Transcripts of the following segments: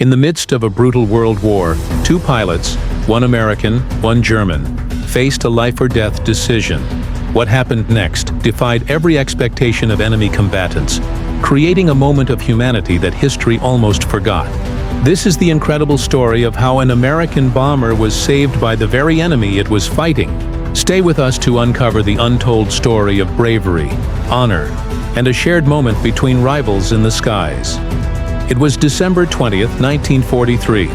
In the midst of a brutal world war, two pilots, one American, one German, faced a life-or-death decision. What happened next defied every expectation of enemy combatants, creating a moment of humanity that history almost forgot. This is the incredible story of how an American bomber was saved by the very enemy it was fighting. Stay with us to uncover the untold story of bravery, honor, and a shared moment between rivals in the skies. It was December 20th, 1943,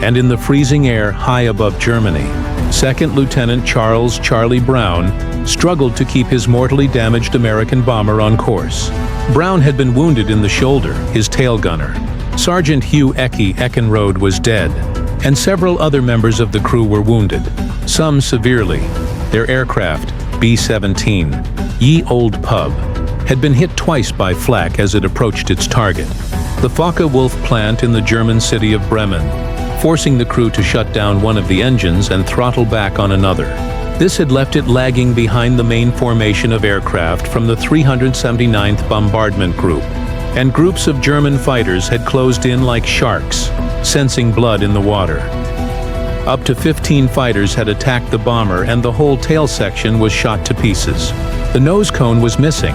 and in the freezing air high above Germany, Second Lieutenant Charles "Charlie" Brown struggled to keep his mortally damaged American bomber on course. Brown had been wounded in the shoulder, his tail gunner. Sergeant Hugh Eckenrode was dead, and several other members of the crew were wounded, some severely. Their aircraft, B-17, Ye Old Pub, had been hit twice by flak as it approached its target, the Focke-Wulf plant in the German city of Bremen, forcing the crew to shut down one of the engines and throttle back on another. This had left it lagging behind the main formation of aircraft from the 379th Bombardment Group, and groups of German fighters had closed in like sharks, sensing blood in the water. Up to 15 fighters had attacked the bomber, and the whole tail section was shot to pieces. The nose cone was missing.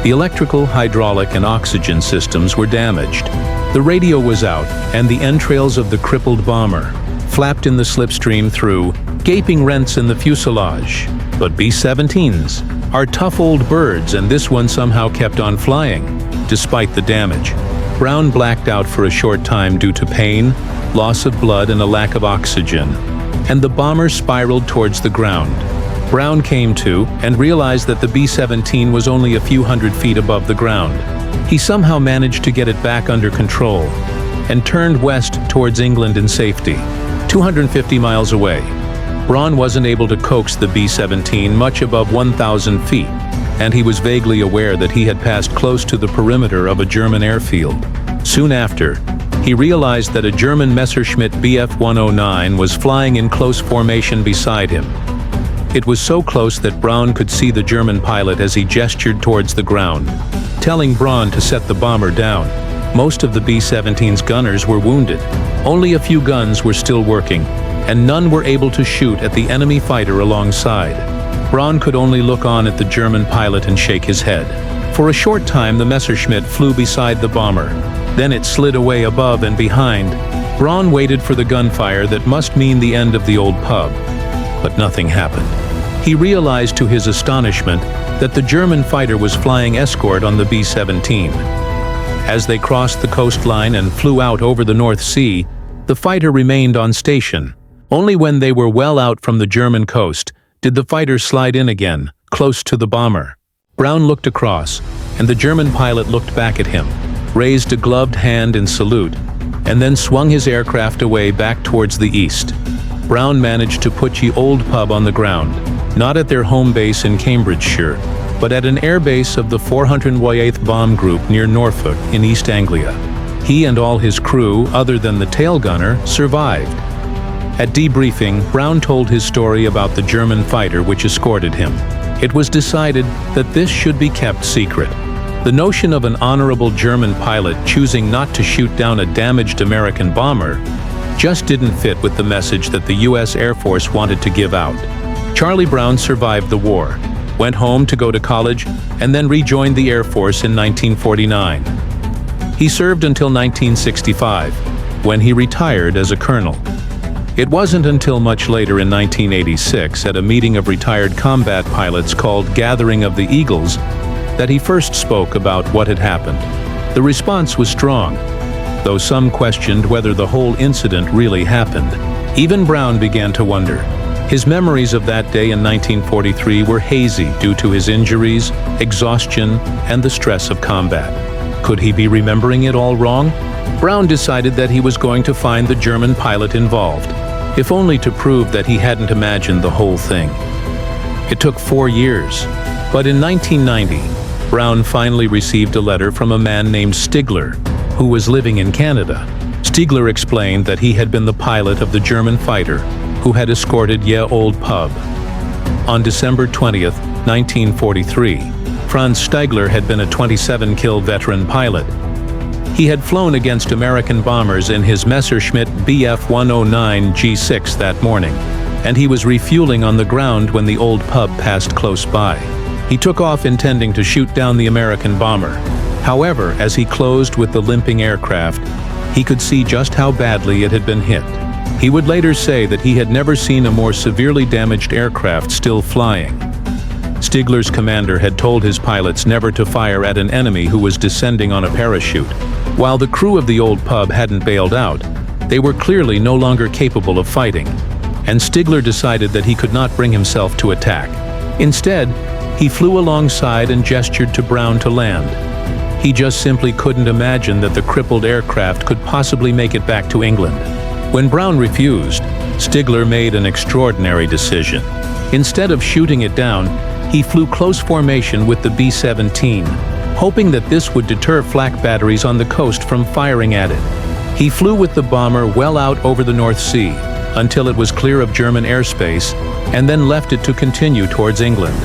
The electrical, hydraulic, and oxygen systems were damaged. The radio was out, and the entrails of the crippled bomber flapped in the slipstream through gaping rents in the fuselage. But B-17s are tough old birds, and this one somehow kept on flying, despite the damage. Brown blacked out for a short time due to pain, loss of blood, and a lack of oxygen, and the bomber spiraled towards the ground. Brown came to and realized that the B-17 was only a few hundred feet above the ground. He somehow managed to get it back under control and turned west towards England in safety, 250 miles away. Brown wasn't able to coax the B-17 much above 1,000 feet, and he was vaguely aware that he had passed close to the perimeter of a German airfield. Soon after, he realized that a German Messerschmitt BF-109 was flying in close formation beside him. It was so close that Brown could see the German pilot as he gestured towards the ground, telling Brown to set the bomber down. Most of the B-17's gunners were wounded. Only a few guns were still working, and none were able to shoot at the enemy fighter alongside. Brown could only look on at the German pilot and shake his head. For a short time, the Messerschmitt flew beside the bomber. Then it slid away above and behind. Brown waited for the gunfire that must mean the end of the old pub. But nothing happened. He realized to his astonishment that the German fighter was flying escort on the B-17. As they crossed the coastline and flew out over the North Sea, the fighter remained on station. Only when they were well out from the German coast did the fighter slide in again, close to the bomber. Brown looked across, and the German pilot looked back at him, raised a gloved hand in salute, and then swung his aircraft away back towards the east. Brown managed to put Ye Old Pub on the ground, not at their home base in Cambridgeshire, but at an airbase of the 408th Bomb Group near Norfolk in East Anglia. He and all his crew, other than the tail gunner, survived. At debriefing, Brown told his story about the German fighter which escorted him. It was decided that this should be kept secret. The notion of an honorable German pilot choosing not to shoot down a damaged American bomber just didn't fit with the message that the U.S. Air Force wanted to give out. Charlie Brown survived the war, went home to go to college, and then rejoined the Air Force in 1949. He served until 1965, when he retired as a colonel. It wasn't until much later in 1986, at a meeting of retired combat pilots called Gathering of the Eagles, that he first spoke about what had happened. The response was strong, though some questioned whether the whole incident really happened. Even Brown began to wonder. His memories of that day in 1943 were hazy due to his injuries, exhaustion, and the stress of combat. Could he be remembering it all wrong? Brown decided that he was going to find the German pilot involved, if only to prove that he hadn't imagined the whole thing. It took 4 years, but in 1990, Brown finally received a letter from a man named Stigler, who was living in Canada. Stigler explained that he had been the pilot of the German fighter who had escorted Ye Old Pub. On December 20th, 1943, Franz Stigler had been a 27-kill veteran pilot. He had flown against American bombers in his Messerschmitt BF-109’s that morning, and he was refueling on the ground when the old pub passed close by. He took off intending to shoot down the American bomber. However, as he closed with the limping aircraft, he could see just how badly it had been hit. He would later say that he had never seen a more severely damaged aircraft still flying. Stigler's commander had told his pilots never to fire at an enemy who was descending on a parachute. While the crew of the old pub hadn't bailed out, they were clearly no longer capable of fighting, and Stigler decided that he could not bring himself to attack. Instead, he flew alongside and gestured to Brown to land. He just simply couldn't imagine that the crippled aircraft could possibly make it back to England. When Brown refused, Stigler made an extraordinary decision. Instead of shooting it down, he flew close formation with the B-17, hoping that this would deter flak batteries on the coast from firing at it. He flew with the bomber well out over the North Sea until it was clear of German airspace, and then left it to continue towards England.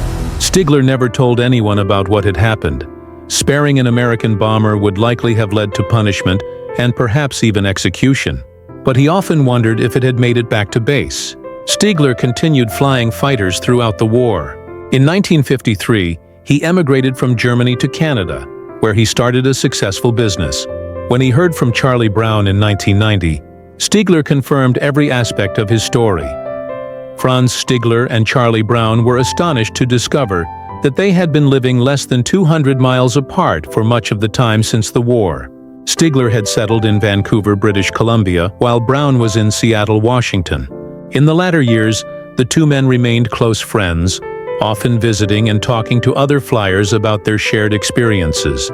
Stigler never told anyone about what had happened. Sparing an American bomber would likely have led to punishment and perhaps even execution. But he often wondered if it had made it back to base. Stigler continued flying fighters throughout the war. In 1953, he emigrated from Germany to Canada, where he started a successful business. When he heard from Charlie Brown in 1990, Stigler confirmed every aspect of his story. Franz Stigler and Charlie Brown were astonished to discover that they had been living less than 200 miles apart for much of the time since the war. Stigler had settled in Vancouver, British Columbia, while Brown was in Seattle, Washington. In the latter years, the two men remained close friends, often visiting and talking to other flyers about their shared experiences.